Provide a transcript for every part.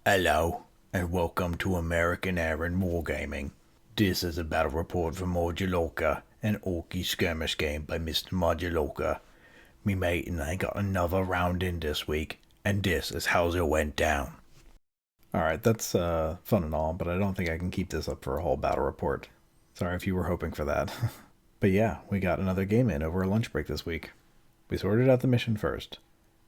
Hello, and welcome to American Aaron Wargaming. This is a battle report for Modulorka, an orky skirmish game by Mr. Modulorka. Me mate and I got another round in this week, and this is how it went down. Alright, that's fun and all, but I don't think I can keep this up for a whole battle report. Sorry if you were hoping for that. But yeah, we got another game in over a lunch break this week. We sorted out the mission first.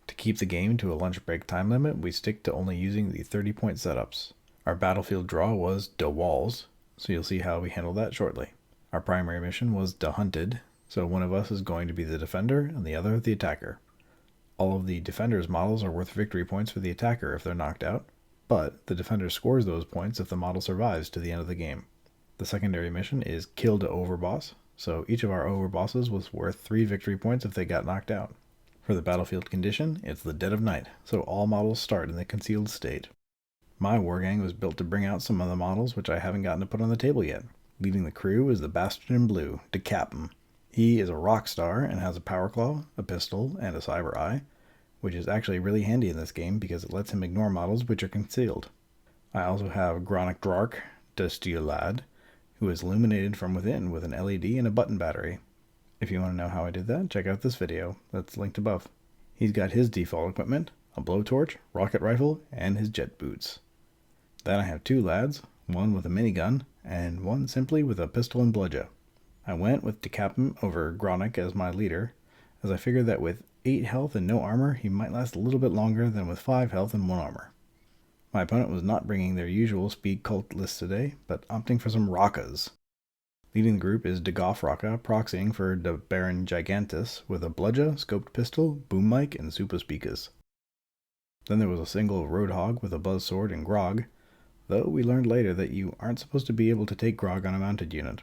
To keep the game to a lunch break time limit, we stick to only using the 30-point setups. Our battlefield draw was the walls, so you'll see how we handle that shortly. Our primary mission was the hunted, so one of us is going to be the defender and the other the attacker. All of the defender's models are worth victory points for the attacker if they're knocked out, but the defender scores those points if the model survives to the end of the game. The secondary mission is kill the overboss, so each of our overbosses was worth 3 victory points if they got knocked out. For the battlefield condition, it's the dead of night, so all models start in the concealed state. My wargang was built to bring out some of the models which I haven't gotten to put on the table yet. Leading the crew is the bastard in blue, the Kap'n. He is a Rokk-Star and has a power claw, a pistol, and a cyba-eye, which is actually really handy in this game because it lets him ignore models which are concealed. I also have Gronick, the steel lad, who is illuminated from within with an LED and a button battery. If you want to know how I did that, check out this video that's linked above. He's got his default equipment, a blowtorch, rocket rifle, and his jet boots. Then I have 2 lads, one with a minigun, and one simply with a pistol and bludgeon. I went with the Kap'n over Gronick as my leader, as I figured that with 8 health and no armor, he might last a little bit longer than with 5 health and 1 armor. My opponent was not bringing their usual speed cult list today, but opting for some Rokkas. Leading the group is Goff Rokka, proxying for the Baron Gigantus with a bludgeon, scoped pistol, boom mic, and super speakers. Then there was a single roadhog with a buzz sword and grog, though we learned later that you aren't supposed to be able to take grog on a mounted unit.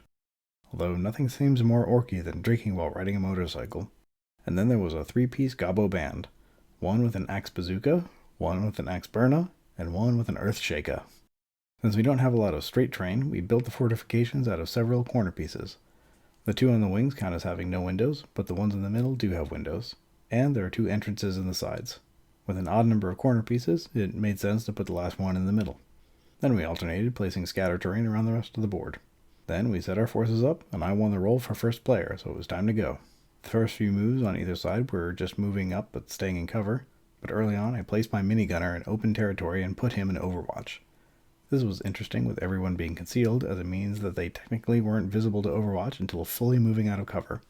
Although nothing seems more orky than drinking while riding a motorcycle. And then there was a 3-piece gobbo band, one with an axe bazooka, one with an axe burner, and one with an earth shaker. Since we don't have a lot of straight terrain, we built the fortifications out of several corner pieces. The 2 on the wings count as having no windows, but the ones in the middle do have windows, and there are 2 entrances in the sides. With an odd number of corner pieces, it made sense to put the last one in the middle. Then we alternated, placing scatter terrain around the rest of the board. Then we set our forces up, and I won the roll for first player, so it was time to go. The first few moves on either side were just moving up but staying in cover, but early on I placed my minigunner in open territory and put him in overwatch. This was interesting with everyone being concealed, as it means that they technically weren't visible to Overwatch until fully moving out of cover.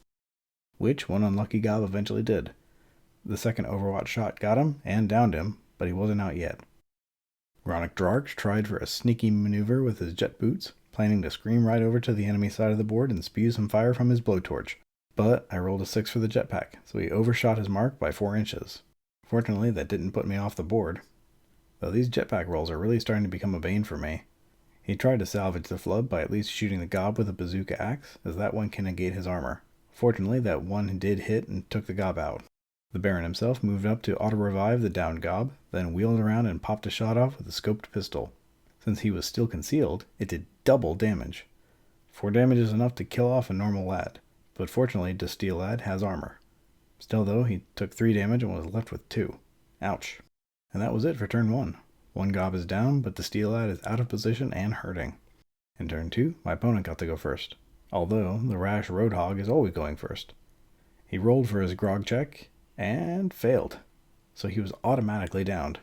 Which one unlucky gob eventually did. The second Overwatch shot got him and downed him, but he wasn't out yet. Gronick tried for a sneaky maneuver with his jet boots, planning to scream right over to the enemy side of the board and spew some fire from his blowtorch. But I rolled a 6 for the jetpack, so he overshot his mark by 4 inches. Fortunately, that didn't put me off the board. Though these jetpack rolls are really starting to become a bane for me. He tried to salvage the flub by at least shooting the gob with a bazooka axe, as that one can negate his armor. Fortunately, that one did hit and took the gob out. The Baron himself moved up to auto-revive the downed gob, then wheeled around and popped a shot off with a scoped pistol. Since he was still concealed, it did double damage. 4 damage is enough to kill off a normal lad, but fortunately the steel lad has armor. Still though, he took 3 damage and was left with 2. Ouch. And that was it for turn 1. 1 gob is down, but the steel lad is out of position and hurting. In turn 2, my opponent got to go first, although the rash roadhog is always going first. He rolled for his grog check, and failed, so he was automatically downed.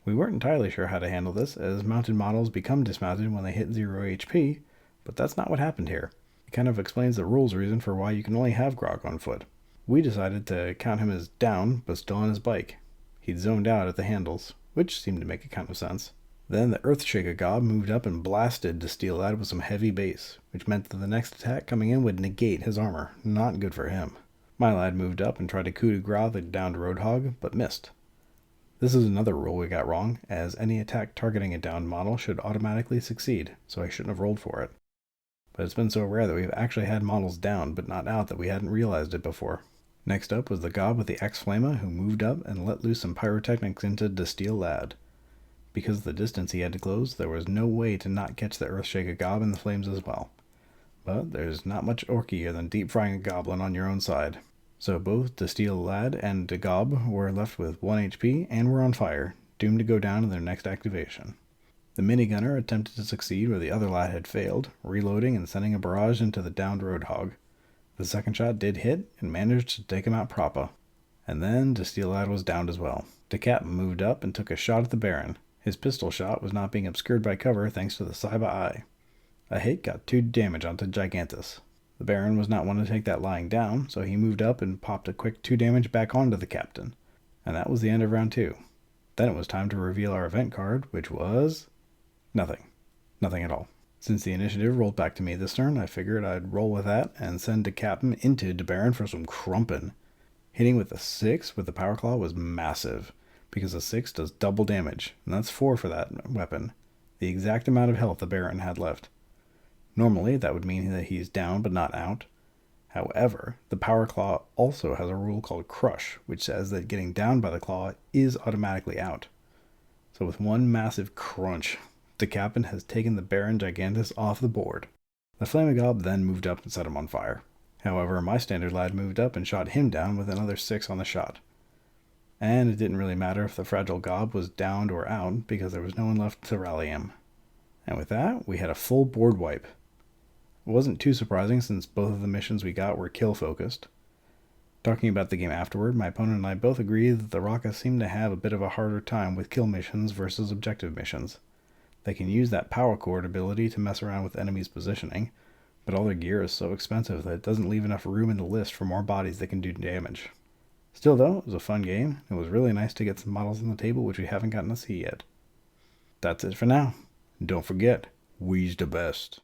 We weren't entirely sure how to handle this, as mounted models become dismounted when they hit 0 HP, but that's not what happened here. It kind of explains the rules reason for why you can only have grog on foot. We decided to count him as down, but still on his bike. He'd zoned out at the handles, which seemed to make a kind of sense. Then the Earthshaker gob moved up and blasted the steel lad with some heavy base, which meant that the next attack coming in would negate his armor. Not good for him. My lad moved up and tried to coup de grace the downed roadhog, but missed. This is another rule we got wrong, as any attack targeting a downed model should automatically succeed, so I shouldn't have rolled for it. But it's been so rare that we've actually had models down but not out that we hadn't realized it before. Next up was the gob with the X-Flama, who moved up and let loose some pyrotechnics into the steel lad. Because of the distance he had to close, there was no way to not catch the Earthshaker gob in the flames as well. But there's not much orkier than deep frying a goblin on your own side. So both the steel lad and the gob were left with 1 HP and were on fire, doomed to go down in their next activation. The minigunner attempted to succeed where the other lad had failed, reloading and sending a barrage into the downed roadhog. The second shot did hit and managed to take him out proper. And then the steel lad was downed as well. The Kap'n moved up and took a shot at the Baron. His pistol shot was not being obscured by cover thanks to the cyba-eye. A hit got 2 damage onto Gigantus. The Baron was not one to take that lying down, so he moved up and popped a quick 2 damage back onto the Kap'n. And that was the end of round 2. Then it was time to reveal our event card, which was... nothing. Nothing at all. Since the initiative rolled back to me this turn, I figured I'd roll with that and send the Kap'n into the Baron for some crumpin'. Hitting with a 6 with the power claw was massive, because a 6 does double damage, and that's 4 for that weapon, the exact amount of health the Baron had left. Normally, that would mean that he's down but not out. However, the power claw also has a rule called Crush, which says that getting downed by the claw is automatically out. So with one massive crunch, the Kap'n has taken the Baron Gigantus off the board. The Flamagob then moved up and set him on fire. However, my standard lad moved up and shot him down with another 6 on the shot. And it didn't really matter if the fragile gob was downed or out, because there was no one left to rally him. And with that, we had a full board wipe. It wasn't too surprising since both of the missions we got were kill focused. Talking about the game afterward, my opponent and I both agreed that the Rokka seemed to have a bit of a harder time with kill missions versus objective missions. They can use that power chord ability to mess around with enemies' positioning, but all their gear is so expensive that it doesn't leave enough room in the list for more bodies that can do damage. Still though, it was a fun game. It was really nice to get some models on the table which we haven't gotten to see yet. That's it for now. And don't forget, we's the best.